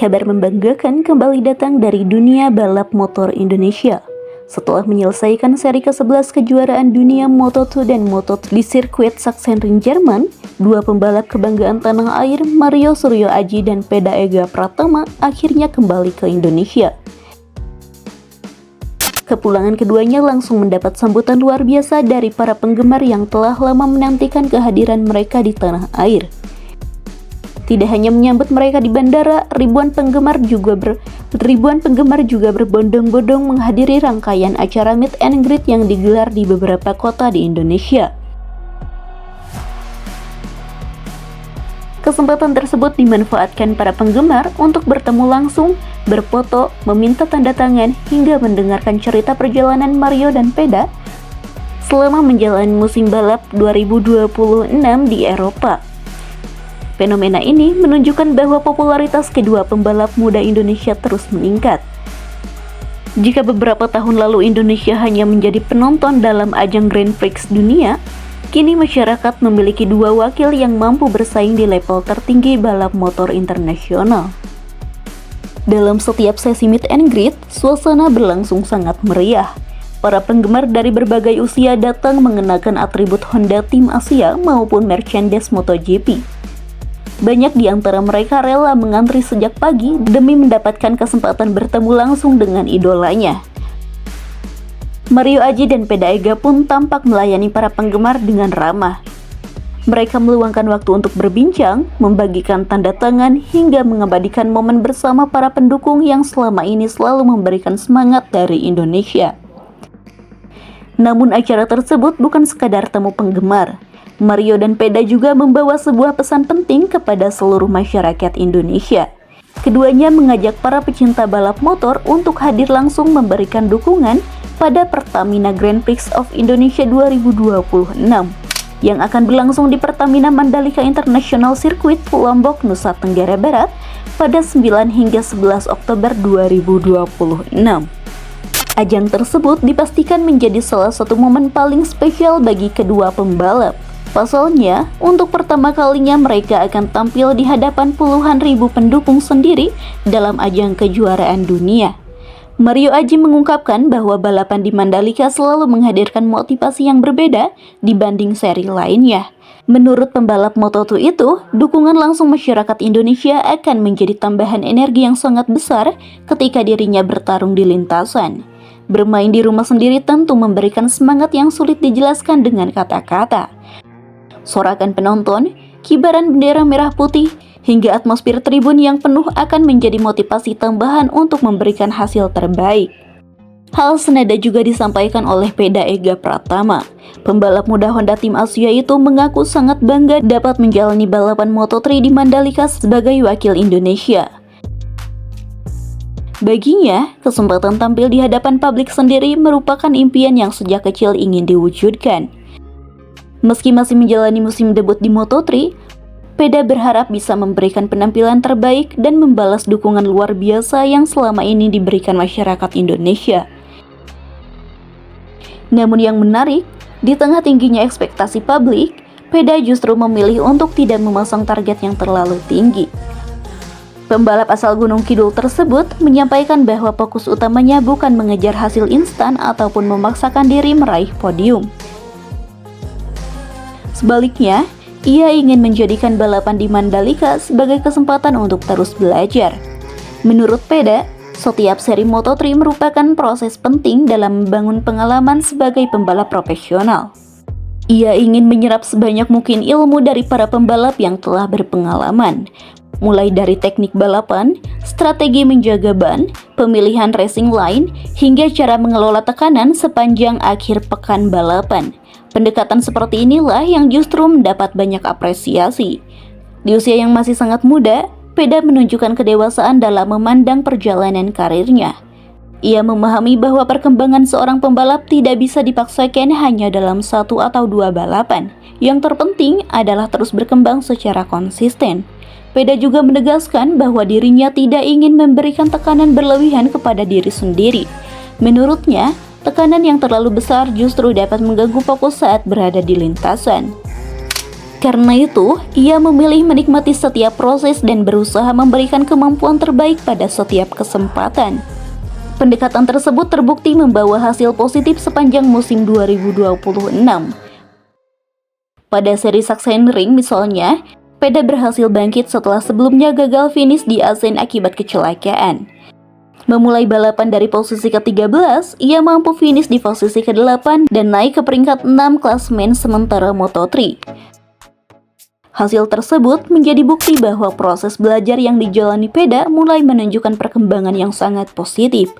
Kabar membanggakan kembali datang dari dunia balap motor Indonesia. Setelah menyelesaikan seri ke-11 kejuaraan dunia Moto2 dan Moto3 di sirkuit Sachsenring, Jerman, dua pembalap kebanggaan tanah air Mario Suryo Aji dan Peda Ega Pratama akhirnya kembali ke Indonesia. Kepulangan keduanya langsung mendapat sambutan luar biasa dari para penggemar yang telah lama menantikan kehadiran mereka di tanah air. Tidak hanya menyambut mereka di bandara, ribuan penggemar juga berbondong-bondong menghadiri rangkaian acara meet and greet yang digelar di beberapa kota di Indonesia. Kesempatan tersebut dimanfaatkan para penggemar untuk bertemu langsung, berfoto, meminta tanda tangan, hingga mendengarkan cerita perjalanan Mario dan Peda selama menjalani musim balap 2026 di Eropa. Fenomena ini menunjukkan bahwa popularitas kedua pembalap muda Indonesia terus meningkat. Jika beberapa tahun lalu Indonesia hanya menjadi penonton dalam ajang Grand Prix dunia, kini masyarakat memiliki dua wakil yang mampu bersaing di level tertinggi balap motor internasional. Dalam setiap sesi meet and greet, suasana berlangsung sangat meriah. Para penggemar dari berbagai usia datang mengenakan atribut Honda Tim Asia maupun merchandise MotoGP. Banyak di antara mereka rela mengantri sejak pagi demi mendapatkan kesempatan bertemu langsung dengan idolanya. Mario Aji dan Peda Ega pun tampak melayani para penggemar dengan ramah. Mereka meluangkan waktu untuk berbincang, membagikan tanda tangan, hingga mengabadikan momen bersama para pendukung yang selama ini selalu memberikan semangat dari Indonesia. Namun acara tersebut bukan sekadar temu penggemar. Mario dan Peda juga membawa sebuah pesan penting kepada seluruh masyarakat Indonesia. Keduanya mengajak para pecinta balap motor untuk hadir langsung memberikan dukungan pada Pertamina Grand Prix of Indonesia 2026 yang akan berlangsung di Pertamina Mandalika International Circuit, Lombok, Nusa Tenggara Barat pada 9 hingga 11 Oktober 2026. Ajang tersebut dipastikan menjadi salah satu momen paling spesial bagi kedua pembalap. Pasalnya, untuk pertama kalinya mereka akan tampil di hadapan puluhan ribu pendukung sendiri dalam ajang kejuaraan dunia. Mario Aji mengungkapkan bahwa balapan di Mandalika selalu menghadirkan motivasi yang berbeda dibanding seri lainnya. Menurut pembalap Moto2 itu, dukungan langsung masyarakat Indonesia akan menjadi tambahan energi yang sangat besar ketika dirinya bertarung di lintasan. Bermain di rumah sendiri tentu memberikan semangat yang sulit dijelaskan dengan kata-kata. Sorakan penonton, kibaran bendera merah putih, hingga atmosfer tribun yang penuh akan menjadi motivasi tambahan untuk memberikan hasil terbaik. Hal senada juga disampaikan oleh Peda Ega Pratama. Pembalap muda Honda Tim Asia itu mengaku sangat bangga dapat menjalani balapan Moto3 di Mandalika sebagai wakil Indonesia. Baginya, kesempatan tampil di hadapan publik sendiri merupakan impian yang sejak kecil ingin diwujudkan. Meski masih menjalani musim debut di Moto3, Peda berharap bisa memberikan penampilan terbaik dan membalas dukungan luar biasa yang selama ini diberikan masyarakat Indonesia. Namun yang menarik, di tengah tingginya ekspektasi publik, Peda justru memilih untuk tidak memasang target yang terlalu tinggi. Pembalap asal Gunung Kidul tersebut menyampaikan bahwa fokus utamanya bukan mengejar hasil instan ataupun memaksakan diri meraih podium. Sebaliknya, ia ingin menjadikan balapan di Mandalika sebagai kesempatan untuk terus belajar. Menurut Peda, setiap seri Moto3 merupakan proses penting dalam membangun pengalaman sebagai pembalap profesional. Ia ingin menyerap sebanyak mungkin ilmu dari para pembalap yang telah berpengalaman, mulai dari teknik balapan, strategi menjaga ban, pemilihan racing line, hingga cara mengelola tekanan sepanjang akhir pekan balapan. Pendekatan seperti inilah yang justru mendapat banyak apresiasi. Di usia yang masih sangat muda, Peda menunjukkan kedewasaan dalam memandang perjalanan karirnya. Ia memahami bahwa perkembangan seorang pembalap tidak bisa dipaksakan hanya dalam 1 atau 2 balapan. Yang terpenting adalah terus berkembang secara konsisten. Peda juga menegaskan bahwa dirinya tidak ingin memberikan tekanan berlebihan kepada diri sendiri. Menurutnya, tekanan yang terlalu besar justru dapat mengganggu fokus saat berada di lintasan. Karena itu, ia memilih menikmati setiap proses dan berusaha memberikan kemampuan terbaik pada setiap kesempatan. Pendekatan tersebut terbukti membawa hasil positif sepanjang musim 2026. Pada seri Sachsenring misalnya, Peda berhasil bangkit setelah sebelumnya gagal finish di Assen akibat kecelakaan. Memulai balapan dari posisi ke-13, ia mampu finish di posisi ke-8 dan naik ke peringkat 6 klasemen sementara Moto3. Hasil tersebut menjadi bukti bahwa proses belajar yang dijalani Peda mulai menunjukkan perkembangan yang sangat positif.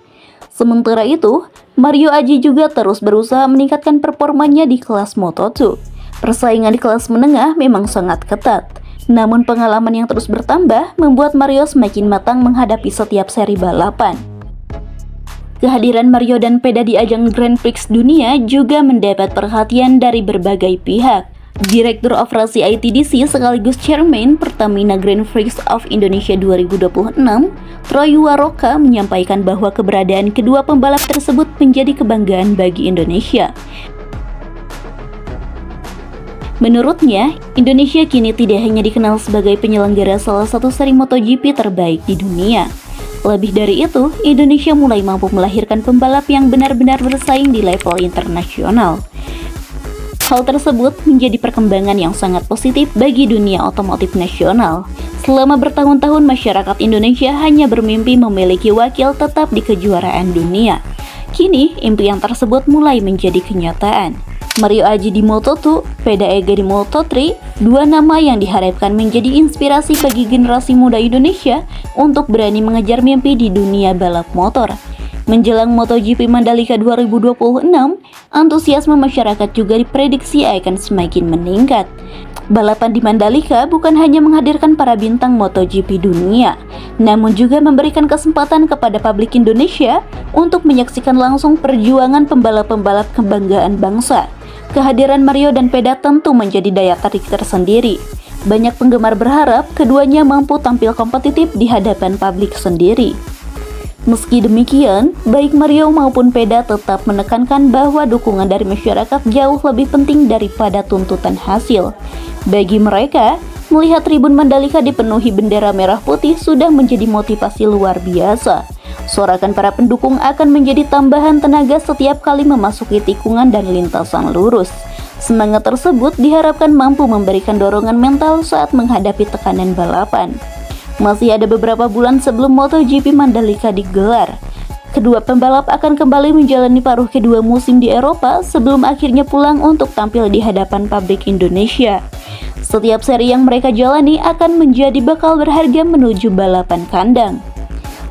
Sementara itu, Mario Aji juga terus berusaha meningkatkan performanya di kelas Moto2. Persaingan di kelas menengah memang sangat ketat. Namun pengalaman yang terus bertambah membuat Mario semakin matang menghadapi setiap seri balapan. Kehadiran Mario dan Peda di ajang Grand Prix dunia juga mendapat perhatian dari berbagai pihak. Direktur Operasi ITDC sekaligus Chairman Pertamina Grand Prix of Indonesia 2026, Troy Waroka menyampaikan bahwa keberadaan kedua pembalap tersebut menjadi kebanggaan bagi Indonesia. Menurutnya, Indonesia kini tidak hanya dikenal sebagai penyelenggara salah satu seri MotoGP terbaik di dunia. Lebih dari itu, Indonesia mulai mampu melahirkan pembalap yang benar-benar bersaing di level internasional. Hal tersebut menjadi perkembangan yang sangat positif bagi dunia otomotif nasional. Selama bertahun-tahun masyarakat Indonesia hanya bermimpi memiliki wakil tetap di kejuaraan dunia. Kini, impian tersebut mulai menjadi kenyataan. Mario Aji di Moto2, Peda Ega di Moto3, dua nama yang diharapkan menjadi inspirasi bagi generasi muda Indonesia untuk berani mengejar mimpi di dunia balap motor. Menjelang MotoGP Mandalika 2026, antusiasme masyarakat juga diprediksi akan semakin meningkat. Balapan di Mandalika bukan hanya menghadirkan para bintang MotoGP dunia, namun juga memberikan kesempatan kepada publik Indonesia untuk menyaksikan langsung perjuangan pembalap-pembalap kebanggaan bangsa. Kehadiran Mario dan Peda tentu menjadi daya tarik tersendiri. Banyak penggemar berharap keduanya mampu tampil kompetitif di hadapan publik sendiri. Meski demikian, baik Mario maupun Peda tetap menekankan bahwa dukungan dari masyarakat jauh lebih penting daripada tuntutan hasil. Bagi mereka, melihat tribun Mandalika dipenuhi bendera merah putih sudah menjadi motivasi luar biasa. Sorakan para pendukung akan menjadi tambahan tenaga setiap kali memasuki tikungan dan lintasan lurus. Semangat tersebut diharapkan mampu memberikan dorongan mental saat menghadapi tekanan balapan. Masih ada beberapa bulan sebelum MotoGP Mandalika digelar. Kedua pembalap akan kembali menjalani paruh kedua musim di Eropa sebelum akhirnya pulang untuk tampil di hadapan publik Indonesia. Setiap seri yang mereka jalani akan menjadi bekal berharga menuju balapan kandang.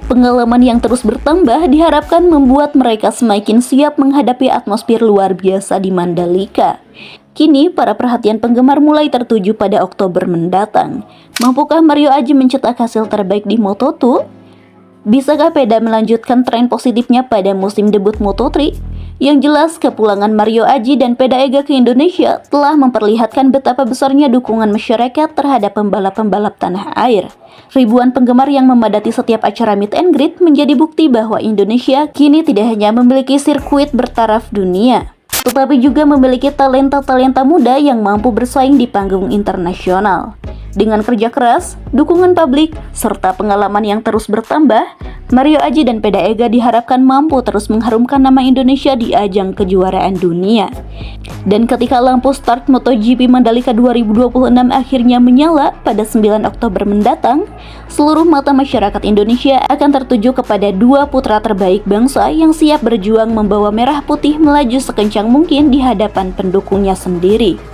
Pengalaman yang terus bertambah diharapkan membuat mereka semakin siap menghadapi atmosfer luar biasa di Mandalika. Kini, para perhatian penggemar mulai tertuju pada Oktober mendatang. Mampukah Mario Aji mencetak hasil terbaik di Moto2? Bisakah Peda melanjutkan tren positifnya pada musim debut Moto3? Yang jelas, kepulangan Mario Aji dan Peda Ega ke Indonesia telah memperlihatkan betapa besarnya dukungan masyarakat terhadap pembalap-pembalap tanah air. Ribuan penggemar yang memadati setiap acara meet and greet menjadi bukti bahwa Indonesia kini tidak hanya memiliki sirkuit bertaraf dunia, tetapi juga memiliki talenta-talenta muda yang mampu bersaing di panggung internasional. Dengan kerja keras, dukungan publik, serta pengalaman yang terus bertambah, Mario Aji dan Peda Ega diharapkan mampu terus mengharumkan nama Indonesia di ajang kejuaraan dunia. Dan ketika lampu start MotoGP Mandalika 2026 akhirnya menyala pada 9 Oktober mendatang, seluruh mata masyarakat Indonesia akan tertuju kepada dua putra terbaik bangsa yang siap berjuang membawa merah putih melaju sekencang mungkin di hadapan pendukungnya sendiri.